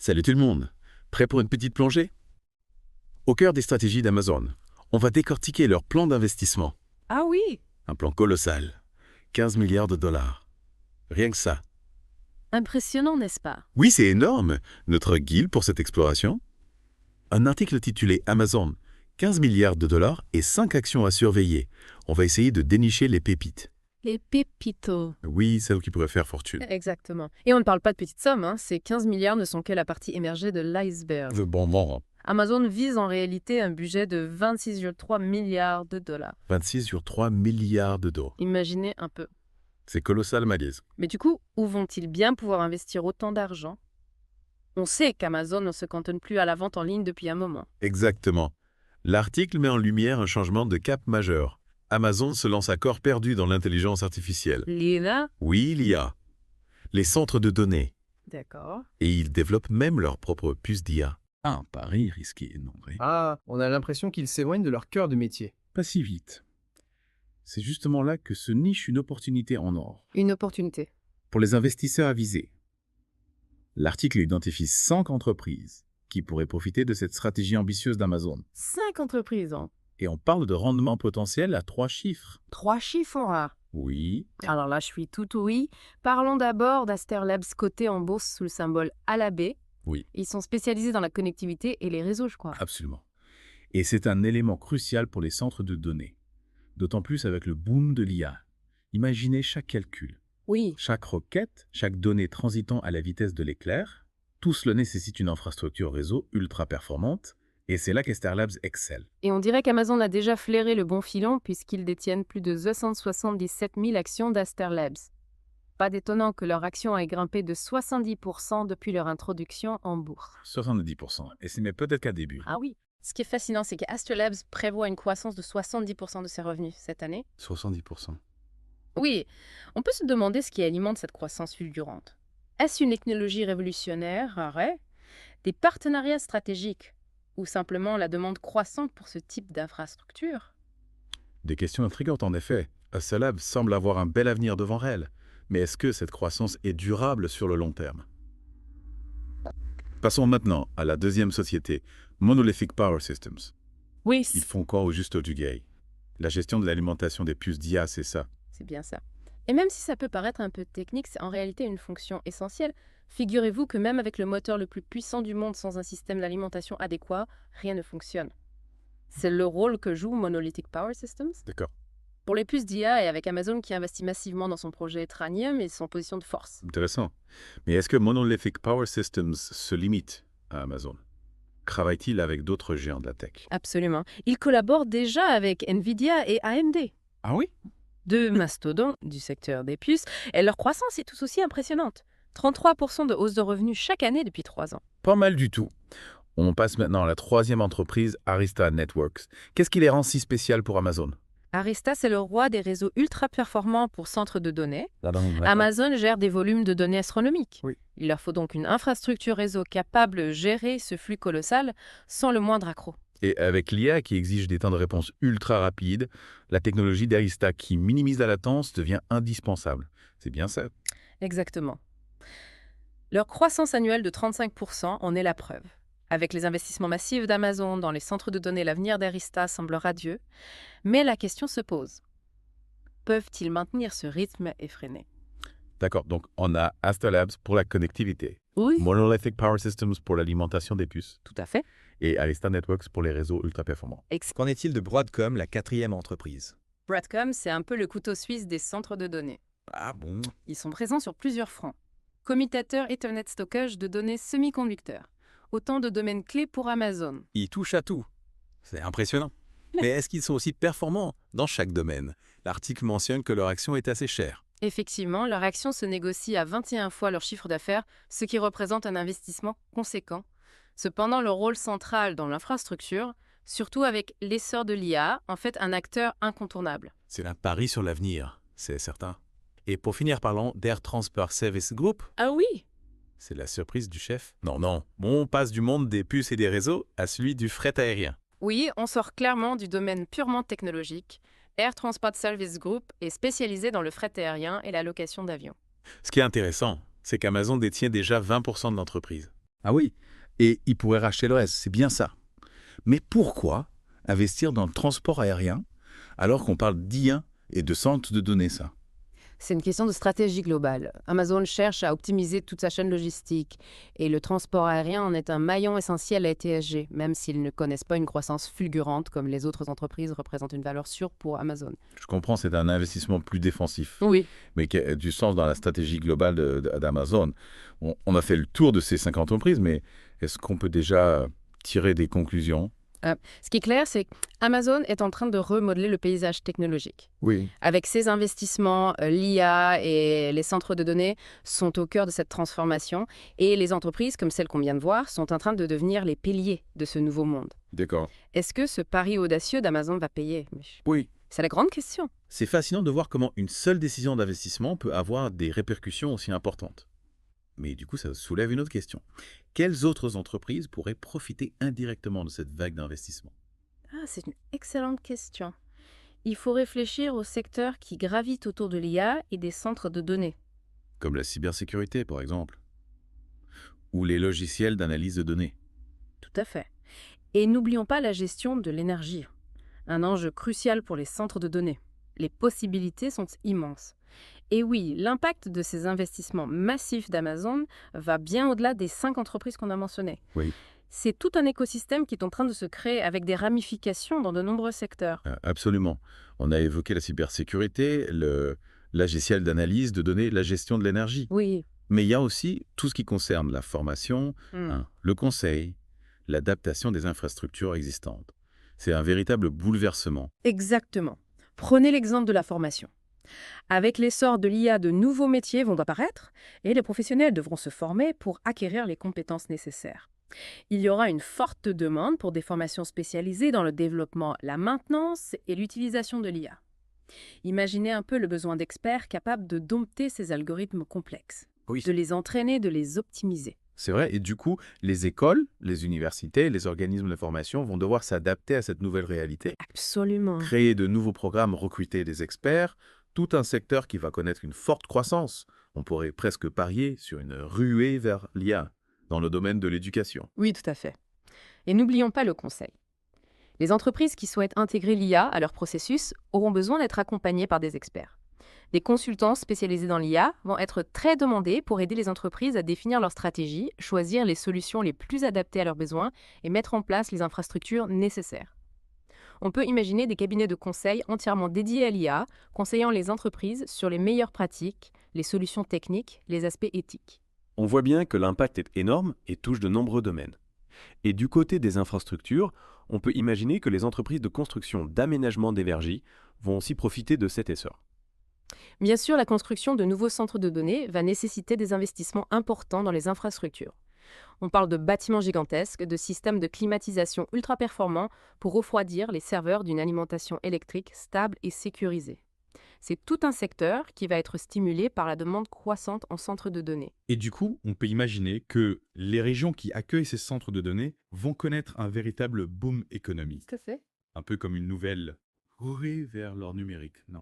Salut tout le monde. Prêt pour une petite plongée? Au cœur des stratégies d'Amazon, on va décortiquer leur plan d'investissement. Ah oui, Un plan colossal. 15 milliards de dollars. Rien que ça. impressionnant, n'est-ce pas? Oui, c'est énorme. Notre guide pour cette exploration? Un article intitulé Amazon, 15 milliards de dollars et 5 actions à surveiller. On va essayer de dénicher les pépites. Les pépitos. Oui, celles qui pourraient faire fortune. Exactement. Et on ne parle pas de petites sommes, hein. Ces 15 milliards ne sont que la partie émergée de l'iceberg. Le bon moment. Amazon vise en réalité un budget de 26,3 milliards de dollars. 26,3 milliards de dollars. Imaginez un peu. C'est colossal, Malaise. Mais du coup, où vont-ils bien pouvoir investir autant d'argent? On sait qu'Amazon ne se cantonne plus à la vente en ligne depuis un moment. Exactement. L'article met en lumière un changement de cap majeur. Amazon se lance à corps perdu dans l'intelligence artificielle. Lila? Oui, l'IA. Les centres de données. D'accord. Et ils développent même leur propre puce d'IA. Un pari risqué, non vrai? Ah, on a l'impression qu'ils s'éloignent de leur cœur de métier. Pas si vite. C'est justement là que se niche une opportunité en or Une opportunité. pour les investisseurs avisés. L'article identifie 5 entreprises qui pourraient profiter de cette stratégie ambitieuse d'Amazon. 5 entreprises, hein. Et on parle de rendement potentiel à 3 chiffres. 3 chiffres, hein. Oui, Alors là, je suis tout oui. Parlons d'abord d'Aster Labs coté en bourse sous le symbole ALAB. oui, Ils sont spécialisés dans la connectivité et les réseaux, je crois. absolument. Et c'est un élément crucial pour les centres de données. D'autant plus avec le boom de l'IA. Imaginez chaque calcul, Oui. chaque requête, chaque donnée transitant à la vitesse de l'éclair. Tout cela nécessite une infrastructure réseau ultra performante. Et c'est là qu'Aster Labs excelle. Et on dirait qu'Amazon a déjà flairé le bon filon puisqu'ils détiennent plus de 277 000 actions d'Aster Labs. Pas d'étonnant que leur action ait grimpé de 70% depuis leur introduction en bourse. 70%. Et c'est mais peut-être qu'à début. Ah oui. Ce qui est fascinant, c'est qu'Aster Labs prévoit une croissance de 70% de ses revenus cette année. 70%. Oui, on peut se demander ce qui alimente cette croissance fulgurante. Est-ce une technologie révolutionnaire, arrêt, des partenariats stratégiques ou simplement la demande croissante pour ce type d'infrastructure? Des questions intrigantes en effet. Aster Labs semble avoir un bel avenir devant elle. Mais est-ce que cette croissance est durable sur le long terme? Passons maintenant à la deuxième société, Monolithic Power Systems. Oui, Ils font quoi au juste du gay? La gestion de l'alimentation des puces d'IA, c'est ça. c'est bien ça. Et même si ça peut paraître un peu technique, c'est en réalité une fonction essentielle. Figurez-vous que même avec le moteur le plus puissant du monde sans un système d'alimentation adéquat, rien ne fonctionne. C'est le rôle que joue Monolithic Power Systems. D'accord. Pour les puces d'IA et avec Amazon qui investit massivement dans son projet Tranium et son position de force. Intéressant. Mais est-ce que Monolithic Power Systems se limite à Amazon? Travaille-t-il avec d'autres géants de la tech? Absolument. Ils collaborent déjà avec Nvidia et AMD, Ah oui? deux mastodontes du secteur des puces, et leur croissance est tout aussi impressionnante. 33% de hausse de revenus chaque année depuis 3 ans. Pas mal du tout. On passe maintenant à la troisième entreprise, Arista Networks. Qu'est-ce qui les rend si spéciales pour Amazon? Arista, c'est le roi des réseaux ultra performants pour centres de données. Amazon gère des volumes de données astronomiques. Oui. Il leur faut donc une infrastructure réseau capable de gérer ce flux colossal sans le moindre accroc. Et avec l'IA qui exige des temps de réponse ultra rapides, la technologie d'Arista qui minimise la latence devient indispensable. C'est bien ça. Exactement. Leur croissance annuelle de 35% en est la preuve. Avec les investissements massifs d'Amazon dans les centres de données, l'avenir d'Arista semble radieux. Mais la question se pose. Peuvent-ils maintenir ce rythme effréné? D'accord, donc on a Aster Labs pour la connectivité, Oui. Monolithic Power Systems pour l'alimentation des puces Tout à fait. et Arista Networks pour les réseaux ultra performants. Qu'en est-il de Broadcom, la quatrième entreprise? Broadcom, c'est un peu le couteau suisse des centres de données. Ah bon? Ils sont présents sur plusieurs fronts. Commutateur Ethernet stockage de données semi-conducteurs. Autant de domaines clés pour Amazon. Ils touchent à tout. C'est impressionnant. Mais est-ce qu'ils sont aussi performants dans chaque domaine? L'article mentionne que leur action est assez chère. Effectivement, leur action se négocie à 21 fois leur chiffre d'affaires, ce qui représente un investissement conséquent. Cependant, leur rôle central dans l'infrastructure, surtout avec l'essor de l'IA, en fait un acteur incontournable. C'est un pari sur l'avenir, c'est certain. Et pour finir, parlons d'Air Transport Service Group. Ah oui? C'est la surprise du chef? Non, non. Bon, on passe du monde des puces et des réseaux à celui du fret aérien. Oui, on sort clairement du domaine purement technologique. Air Transport Service Group est spécialisé dans le fret aérien et la location d'avions. Ce qui est intéressant, c'est qu'Amazon détient déjà 20% de l'entreprise. Ah oui, et ils pourraient racheter le reste, c'est bien ça. Mais pourquoi investir dans le transport aérien alors qu'on parle d'IA et de centres de données, ça? C'est une question de stratégie globale. Amazon cherche à optimiser toute sa chaîne logistique et le transport aérien en est un maillon essentiel à ETSG, même s'ils ne connaissent pas une croissance fulgurante comme les autres entreprises représentent une valeur sûre pour Amazon. Je comprends, c'est un investissement plus défensif, Oui. mais qui a du sens dans la stratégie globale d'Amazon. On a fait le tour de ces 50 entreprises, mais est-ce qu'on peut déjà tirer des conclusions? Ce qui est clair, c'est qu'Amazon est en train de remodeler le paysage technologique. Oui. Avec ses investissements, l'IA et les centres de données sont au cœur de cette transformation et les entreprises, comme celles qu'on vient de voir, sont en train de devenir les piliers de ce nouveau monde. D'accord. Est-ce que ce pari audacieux d'Amazon va payer? Oui. C'est la grande question. C'est fascinant de voir comment une seule décision d'investissement peut avoir des répercussions aussi importantes. Mais du coup, ça soulève une autre question. Quelles autres entreprises pourraient profiter indirectement de cette vague d'investissement? Ah, c'est une excellente question. Il faut réfléchir aux secteurs qui gravitent autour de l'IA et des centres de données. Comme la cybersécurité, par exemple. Ou les logiciels d'analyse de données. Tout à fait. Et n'oublions pas la gestion de l'énergie, un enjeu crucial pour les centres de données. Les possibilités sont immenses. Et oui, l'impact de ces investissements massifs d'Amazon va bien au-delà des 5 entreprises qu'on a mentionnées. Oui. C'est tout un écosystème qui est en train de se créer avec des ramifications dans de nombreux secteurs. Absolument. On a évoqué la cybersécurité, le logiciel d'analyse de données, la gestion de l'énergie. Oui. Mais il y a aussi tout ce qui concerne la formation, le conseil, l'adaptation des infrastructures existantes. C'est un véritable bouleversement. Exactement. Prenez l'exemple de la formation. Avec l'essor de l'IA, de nouveaux métiers vont apparaître et les professionnels devront se former pour acquérir les compétences nécessaires. Il y aura une forte demande pour des formations spécialisées dans le développement, la maintenance et l'utilisation de l'IA. Imaginez un peu le besoin d'experts capables de dompter ces algorithmes complexes, Oui. de les entraîner, de les optimiser. C'est vrai, et du coup, les écoles, les universités, les organismes de formation vont devoir s'adapter à cette nouvelle réalité, Absolument. créer de nouveaux programmes, recruter des experts, tout un secteur qui va connaître une forte croissance. On pourrait presque parier sur une ruée vers l'IA dans le domaine de l'éducation. Oui, tout à fait. Et n'oublions pas le conseil. Les entreprises qui souhaitent intégrer l'IA à leur processus auront besoin d'être accompagnées par des experts. Des consultants spécialisés dans l'IA vont être très demandés pour aider les entreprises à définir leur stratégie, choisir les solutions les plus adaptées à leurs besoins et mettre en place les infrastructures nécessaires. On peut imaginer des cabinets de conseil entièrement dédiés à l'IA, conseillant les entreprises sur les meilleures pratiques, les solutions techniques, les aspects éthiques. On voit bien que l'impact est énorme et touche de nombreux domaines. Et du côté des infrastructures, on peut imaginer que les entreprises de construction d'aménagement des vergers vont aussi profiter de cet essor. Bien sûr, la construction de nouveaux centres de données va nécessiter des investissements importants dans les infrastructures. On parle de bâtiments gigantesques, de systèmes de climatisation ultra performants pour refroidir les serveurs d'une alimentation électrique stable et sécurisée. C'est tout un secteur qui va être stimulé par la demande croissante en centres de données. Et du coup, on peut imaginer que les régions qui accueillent ces centres de données vont connaître un véritable boom économique. Tout à fait. Un peu comme une nouvelle ruée vers l'or numérique, non?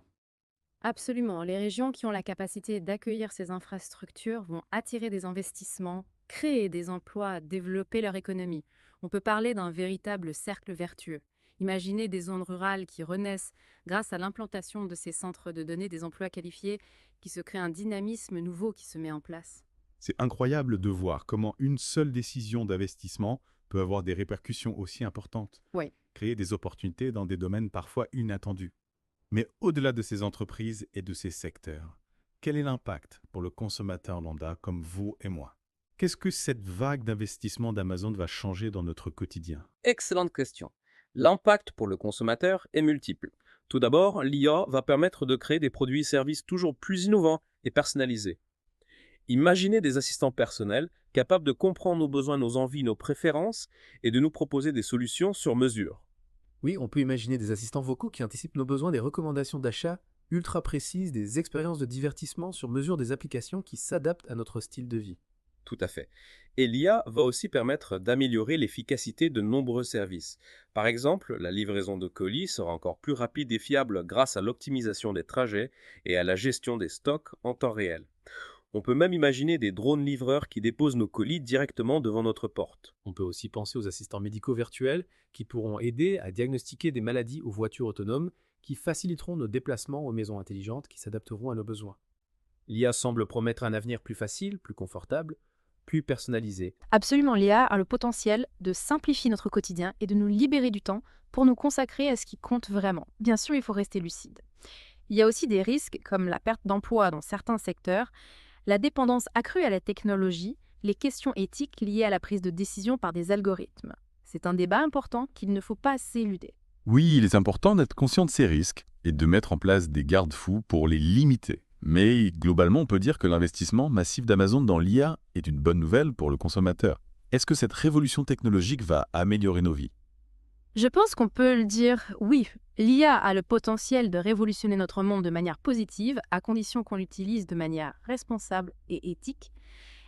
Absolument. Les régions qui ont la capacité d'accueillir ces infrastructures vont attirer des investissements, créer des emplois, développer leur économie. On peut parler d'un véritable cercle vertueux. Imaginez des zones rurales qui renaissent grâce à l'implantation de ces centres de données, des emplois qualifiés, qui se crée un dynamisme nouveau qui se met en place. C'est incroyable de voir comment une seule décision d'investissement peut avoir des répercussions aussi importantes. Oui. Créer des opportunités dans des domaines parfois inattendus. Mais au-delà de ces entreprises et de ces secteurs, quel est l'impact pour le consommateur lambda comme vous et moi? Qu'est-ce que cette vague d'investissement d'Amazon va changer dans notre quotidien? Excellente question. L'impact pour le consommateur est multiple. Tout d'abord, l'IA va permettre de créer des produits et services toujours plus innovants et personnalisés. Imaginez des assistants personnels capables de comprendre nos besoins, nos envies, nos préférences et de nous proposer des solutions sur mesure. Oui, on peut imaginer des assistants vocaux qui anticipent nos besoins, des recommandations d'achat ultra précises, des expériences de divertissement sur mesure, des applications qui s'adaptent à notre style de vie. Tout à fait. Et l'IA va aussi permettre d'améliorer l'efficacité de nombreux services. Par exemple, la livraison de colis sera encore plus rapide et fiable grâce à l'optimisation des trajets et à la gestion des stocks en temps réel. On peut même imaginer des drones livreurs qui déposent nos colis directement devant notre porte. On peut aussi penser aux assistants médicaux virtuels qui pourront aider à diagnostiquer des maladies aux voitures autonomes qui faciliteront nos déplacements aux maisons intelligentes qui s'adapteront à nos besoins. L'IA semble promettre un avenir plus facile, plus confortable, plus personnalisé. Absolument, l'IA a le potentiel de simplifier notre quotidien et de nous libérer du temps pour nous consacrer à ce qui compte vraiment. Bien sûr, il faut rester lucide. Il y a aussi des risques comme la perte d'emploi dans certains secteurs, la dépendance accrue à la technologie, les questions éthiques liées à la prise de décision par des algorithmes. C'est un débat important qu'il ne faut pas s'éluder. Oui, il est important d'être conscient de ces risques et de mettre en place des garde-fous pour les limiter. Mais globalement, on peut dire que l'investissement massif d'Amazon dans l'IA est une bonne nouvelle pour le consommateur. Est-ce que cette révolution technologique va améliorer nos vies? Je pense qu'on peut le dire oui. L'IA a le potentiel de révolutionner notre monde de manière positive, à condition qu'on l'utilise de manière responsable et éthique.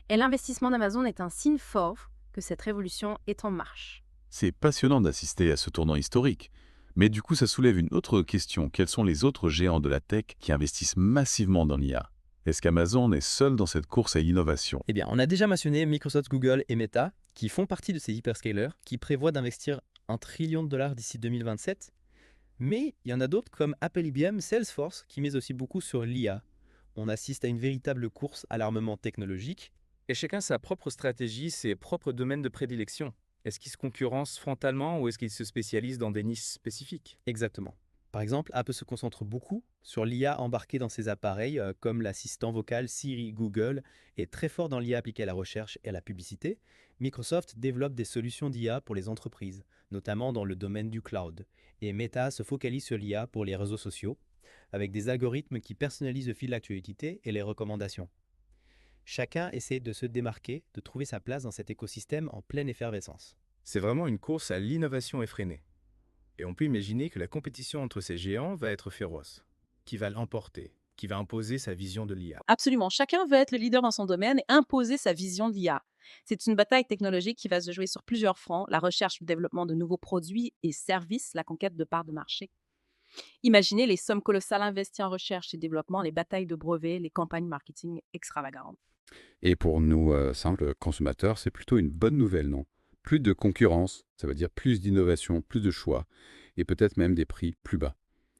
Et l'investissement d'Amazon est un signe fort que cette révolution est en marche. C'est passionnant d'assister à ce tournant historique. Mais du coup, ça soulève une autre question. Quels sont les autres géants de la tech qui investissent massivement dans l'IA? Est-ce qu'Amazon est seul dans cette course à l'innovation? Eh bien, on a déjà mentionné Microsoft, Google et Meta, qui font partie de ces hyperscalers, qui prévoient d'investir $1 trillion d'ici 2027. Mais il y en a d'autres comme Apple, IBM, Salesforce, qui misent aussi beaucoup sur l'IA. On assiste à une véritable course à l'armement technologique. Et chacun sa propre stratégie, ses propres domaines de prédilection. Est-ce qu'ils se concurrencent frontalement ou est-ce qu'ils se spécialisent dans des niches spécifiques? Exactement. Par exemple, Apple se concentre beaucoup sur l'IA embarquée dans ses appareils, comme l'assistant vocal Siri Google est très fort dans l'IA appliquée à la recherche et à la publicité. Microsoft développe des solutions d'IA pour les entreprises, notamment dans le domaine du cloud. Et Meta se focalise sur l'IA pour les réseaux sociaux, avec des algorithmes qui personnalisent le fil de l'actualité et les recommandations. Chacun essaie de se démarquer, de trouver sa place dans cet écosystème en pleine effervescence. C'est vraiment une course à l'innovation effrénée. Et on peut imaginer que la compétition entre ces géants va être féroce. Qui va l'emporter? Qui va imposer sa vision de l'IA? Absolument. Chacun veut être le leader dans son domaine et imposer sa vision de l'IA. C'est une bataille technologique qui va se jouer sur plusieurs fronts, la recherche, le développement de nouveaux produits et services, la conquête de parts de marché. Imaginez les sommes colossales investies en recherche et développement, les batailles de brevets, les campagnes marketing extravagantes. Et pour nous, simples consommateurs, c'est plutôt une bonne nouvelle, non? Plus de concurrence, ça veut dire plus d'innovation, plus de choix, et peut-être même des prix plus bas.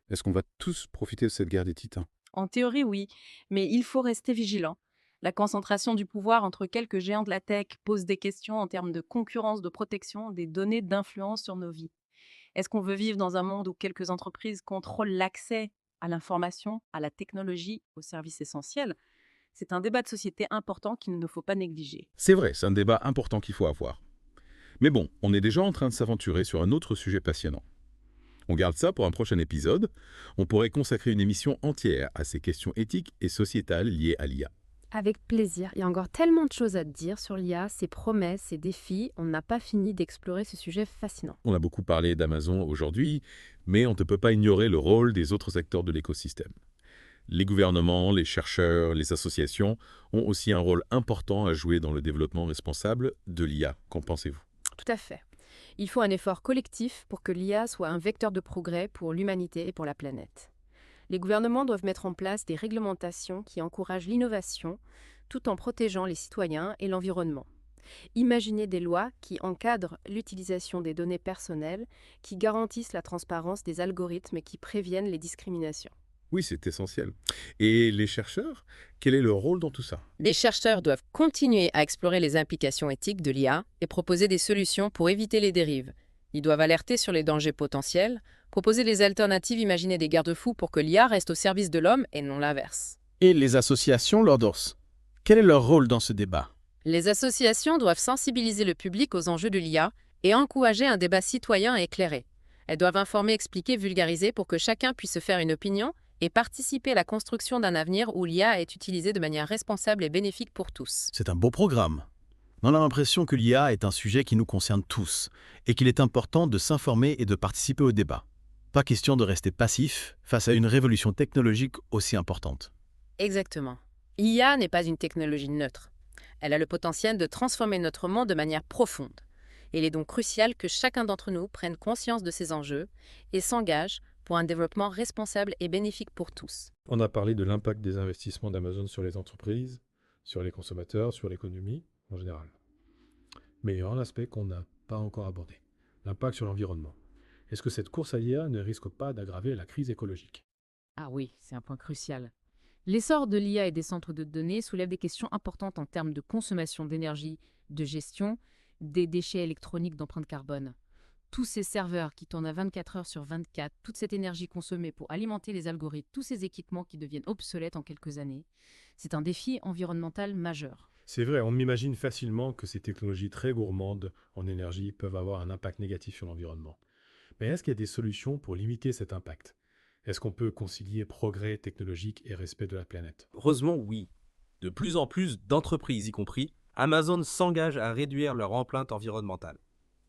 Est-ce qu'on va tous profiter de cette guerre des titans? En théorie, oui, mais il faut rester vigilant. La concentration du pouvoir entre quelques géants de la tech pose des questions en termes de concurrence, de protection, des données d'influence sur nos vies. Est-ce qu'on veut vivre dans un monde où quelques entreprises contrôlent l'accès à l'information, à la technologie, aux services essentiels? C'est un débat de société important qu'il ne faut pas négliger. C'est vrai, c'est un débat important qu'il faut avoir. Mais bon, on est déjà en train de s'aventurer sur un autre sujet passionnant. On garde ça pour un prochain épisode. On pourrait consacrer une émission entière à ces questions éthiques et sociétales liées à l'IA. Avec plaisir. Il y a encore tellement de choses à dire sur l'IA, ses promesses, ses défis. On n'a pas fini d'explorer ce sujet fascinant. On a beaucoup parlé d'Amazon aujourd'hui, mais on ne peut pas ignorer le rôle des autres acteurs de l'écosystème. Les gouvernements, les chercheurs, les associations ont aussi un rôle important à jouer dans le développement responsable de l'IA. Qu'en pensez-vous? Tout à fait. Il faut un effort collectif pour que l'IA soit un vecteur de progrès pour l'humanité et pour la planète. Les gouvernements doivent mettre en place des réglementations qui encouragent l'innovation tout en protégeant les citoyens et l'environnement. Imaginez des lois qui encadrent l'utilisation des données personnelles, qui garantissent la transparence des algorithmes et qui préviennent les discriminations. Oui, c'est essentiel. Et les chercheurs, quel est leur rôle dans tout ça? Les chercheurs doivent continuer à explorer les implications éthiques de l'IA et proposer des solutions pour éviter les dérives. Ils doivent alerter sur les dangers potentiels, proposer des alternatives, imaginer des garde-fous pour que l'IA reste au service de l'homme et non l'inverse. Et les associations l'endossent. Quel est leur rôle dans ce débat? Les associations doivent sensibiliser le public aux enjeux de l'IA et encourager un débat citoyen et éclairé. Elles doivent informer, expliquer, vulgariser pour que chacun puisse se faire une opinion et participer à la construction d'un avenir où l'IA est utilisée de manière responsable et bénéfique pour tous. C'est un beau programme. On a l'impression que l'IA est un sujet qui nous concerne tous et qu'il est important de s'informer et de participer au débat. Pas question de rester passif face à une révolution technologique aussi importante. Exactement. L'IA n'est pas une technologie neutre. Elle a le potentiel de transformer notre monde de manière profonde. Il est donc crucial que chacun d'entre nous prenne conscience de ces enjeux et s'engage pour un développement responsable et bénéfique pour tous. On a parlé de l'impact des investissements d'Amazon sur les entreprises, sur les consommateurs, sur l'économie en général. Mais il y a un aspect qu'on n'a pas encore abordé, l'impact sur l'environnement. Est-ce que cette course à l'IA ne risque pas d'aggraver la crise écologique? Ah oui, c'est un point crucial. L'essor de l'IA et des centres de données soulève des questions importantes en termes de consommation d'énergie, de gestion, des déchets électroniques d'empreinte carbone. Tous ces serveurs qui tournent à 24 heures sur 24, toute cette énergie consommée pour alimenter les algorithmes, tous ces équipements qui deviennent obsolètes en quelques années, c'est un défi environnemental majeur. C'est vrai, on m'imagine facilement que ces technologies très gourmandes en énergie peuvent avoir un impact négatif sur l'environnement. Mais est-ce qu'il y a des solutions pour limiter cet impact? Est-ce qu'on peut concilier progrès technologique et respect de la planète? Heureusement, oui. De plus en plus d'entreprises, y compris Amazon, s'engagent à réduire leur empreinte environnementale.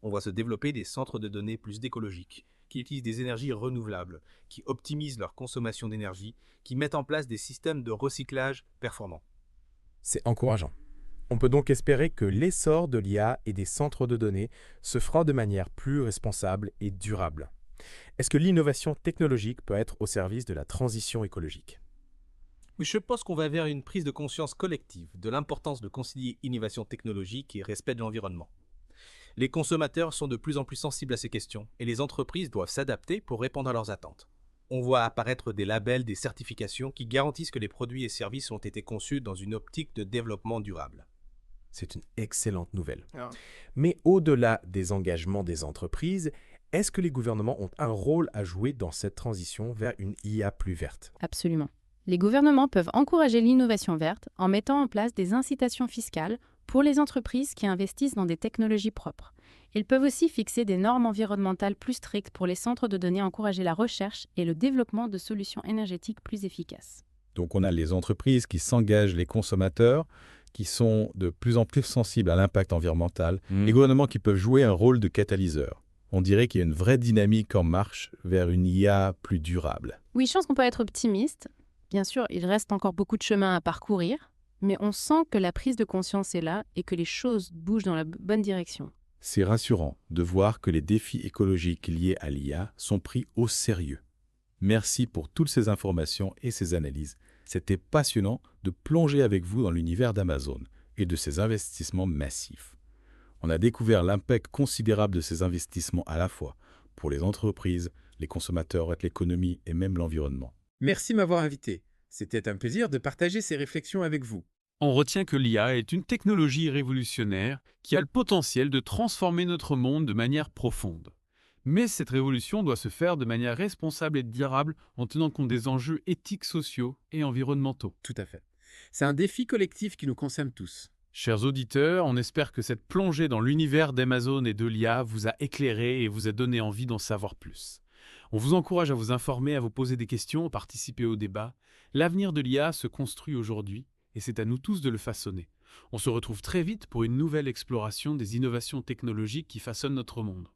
On voit se développer des centres de données plus écologiques, qui utilisent des énergies renouvelables, qui optimisent leur consommation d'énergie, qui mettent en place des systèmes de recyclage performants. C'est encourageant. On peut donc espérer que l'essor de l'IA et des centres de données se fera de manière plus responsable et durable. Est-ce que l'innovation technologique peut être au service de la transition écologique? Oui, je pense qu'on va vers une prise de conscience collective de l'importance de concilier innovation technologique et respect de l'environnement. Les consommateurs sont de plus en plus sensibles à ces questions et les entreprises doivent s'adapter pour répondre à leurs attentes. On voit apparaître des labels, des certifications qui garantissent que les produits et services ont été conçus dans une optique de développement durable. C'est une excellente nouvelle. Mais au-delà des engagements des entreprises, est-ce que les gouvernements ont un rôle à jouer dans cette transition vers une IA plus verte? Absolument. Les gouvernements peuvent encourager l'innovation verte en mettant en place des incitations fiscales pour les entreprises qui investissent dans des technologies propres. Ils peuvent aussi fixer des normes environnementales plus strictes pour les centres de données, encourager la recherche et le développement de solutions énergétiques plus efficaces. Donc on a les entreprises qui s'engagent, les consommateurs qui sont de plus en plus sensibles à l'impact environnemental, les gouvernements qui peuvent jouer un rôle de catalyseur. On dirait qu'il y a une vraie dynamique en marche vers une IA plus durable. Oui, je pense qu'on peut être optimiste. Bien sûr, il reste encore beaucoup de chemin à parcourir, mais on sent que la prise de conscience est là et que les choses bougent dans la bonne direction. C'est rassurant de voir que les défis écologiques liés à l'IA sont pris au sérieux. Merci pour toutes ces informations et ces analyses. C'était passionnant de plonger avec vous dans l'univers d'Amazon et de ses investissements massifs. On a découvert l'impact considérable de ces investissements à la fois pour les entreprises, les consommateurs, l'économie et même l'environnement. Merci de m'avoir invité. C'était un plaisir de partager ces réflexions avec vous. On retient que l'IA est une technologie révolutionnaire qui a le potentiel de transformer notre monde de manière profonde. Mais cette révolution doit se faire de manière responsable et durable en tenant compte des enjeux éthiques, sociaux et environnementaux. Tout à fait. C'est un défi collectif qui nous concerne tous. Chers auditeurs, on espère que cette plongée dans l'univers d'Amazon et de l'IA vous a éclairé et vous a donné envie d'en savoir plus. On vous encourage à vous informer, à vous poser des questions, à participer au débat. L'avenir de l'IA se construit aujourd'hui et c'est à nous tous de le façonner. On se retrouve très vite pour une nouvelle exploration des innovations technologiques qui façonnent notre monde.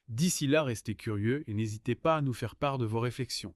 D'ici là, restez curieux et n'hésitez pas à nous faire part de vos réflexions.